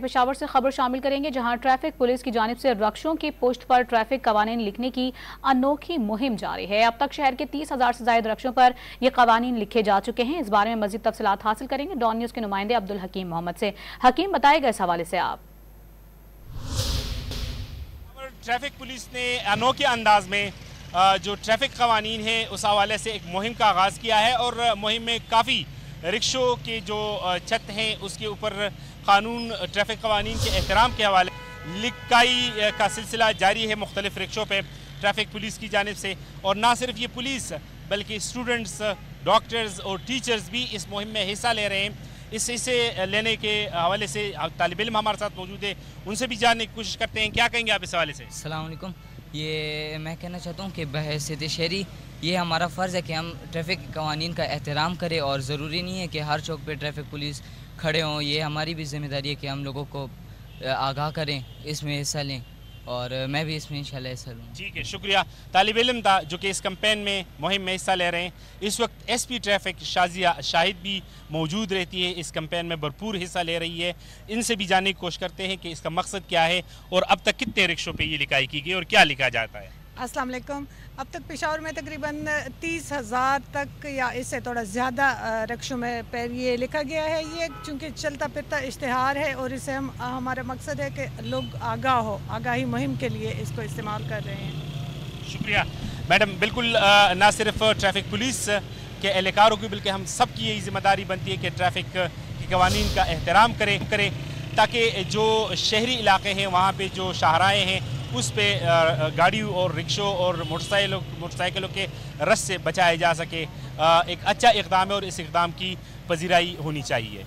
पेशावर से खबर शामिल करेंगे, जहां ट्रैफिक पुलिस की जानिब से रक्षों की पुष्ट पर ट्रैफिक कवानीन लिखने की अनोखी मुहिम जारी है। अब तक शहर के 30,000 से ज्यादा रक्षों पर ये कवानीन लिखे जा चुके हैं। इस बारे में मजीद तफसीलात हासिल करेंगे डॉन न्यूज के नुमाइंदे अब्दुल हकीम मोहम्मद से। हकीम, बताएगा इस हवाले से आप। ट्रैफिक पुलिस ने अनोखे अंदाज में जो ट्रैफिक कवानीन है उस हवाले से एक मुहिम का आगाज़ किया है और मुहिम में काफ़ी रिक्शों के जो छत हैं उसके ऊपर कानून ट्रैफिक कवानीन के एहतराम के हवाले लिखाई का सिलसिला जारी है मुख्तलिफ रिक्शों पे ट्रैफिक पुलिस की जानिब से। और ना सिर्फ ये पुलिस बल्कि स्टूडेंट्स, डॉक्टर्स और टीचर्स भी इस मुहिम में हिस्सा ले रहे हैं। इस हिस्से लेने के हवाले से तालिब इल्म हमारे साथ मौजूद है, उनसे भी जानने की कोशिश करते हैं। क्या कहेंगे आप इस हवाले से? अस्सलाम वालेकुम। ये मैं कहना चाहता हूँ कि बहैसियत शहरी ये हमारा फ़र्ज़ है कि हम ट्रैफिक कवानीन का एहतराम करें और ज़रूरी नहीं है कि हर चौक पे ट्रैफिक पुलिस खड़े हों। ये हमारी भी ज़िम्मेदारी है कि हम लोगों को आगाह करें, इसमें हिस्सा लें और मैं भी इसमें इंशाल्लाह हिस्सा लूँ। ठीक है, शुक्रिया। तालिब इल्म था जो कि इस कैंपेन में मुहिम में हिस्सा ले रहे हैं। इस वक्त एसपी ट्रैफिक शाजिया शाहिद भी मौजूद रहती है, इस कैंपेन में भरपूर हिस्सा ले रही है। इनसे भी जानने की कोशिश करते हैं कि इसका मकसद क्या है और अब तक कितने रिक्शों पे ये लिखाई की गई और क्या लिखा जाता है। अस्सलाम वालेकुम। अब तक पेशावर में तकरीबन 30,000 तक या इससे थोड़ा ज़्यादा रिक्शों में पर ये लिखा गया है। ये चूँकि चलता फिरता इश्तिहार है और इसे हमारा मकसद है कि लोग आगाही मुहिम के लिए इसको इस्तेमाल कर रहे हैं। शुक्रिया मैडम। बिल्कुल ना सिर्फ ट्रैफिक पुलिस के एहलकारों की बल्कि हम सब की यही जिम्मेदारी बनती है कि ट्रैफिक के कवानीन का एहतराम करें ताकि जो शहरी इलाके हैं वहाँ पे जो शाहराएँ हैं उस पे गाड़ी और रिक्शों और मोटरसाइकिलों के रस से बचाया जा सके। एक अच्छा इक़दाम है और इस इक़दाम की पजीराई होनी चाहिए।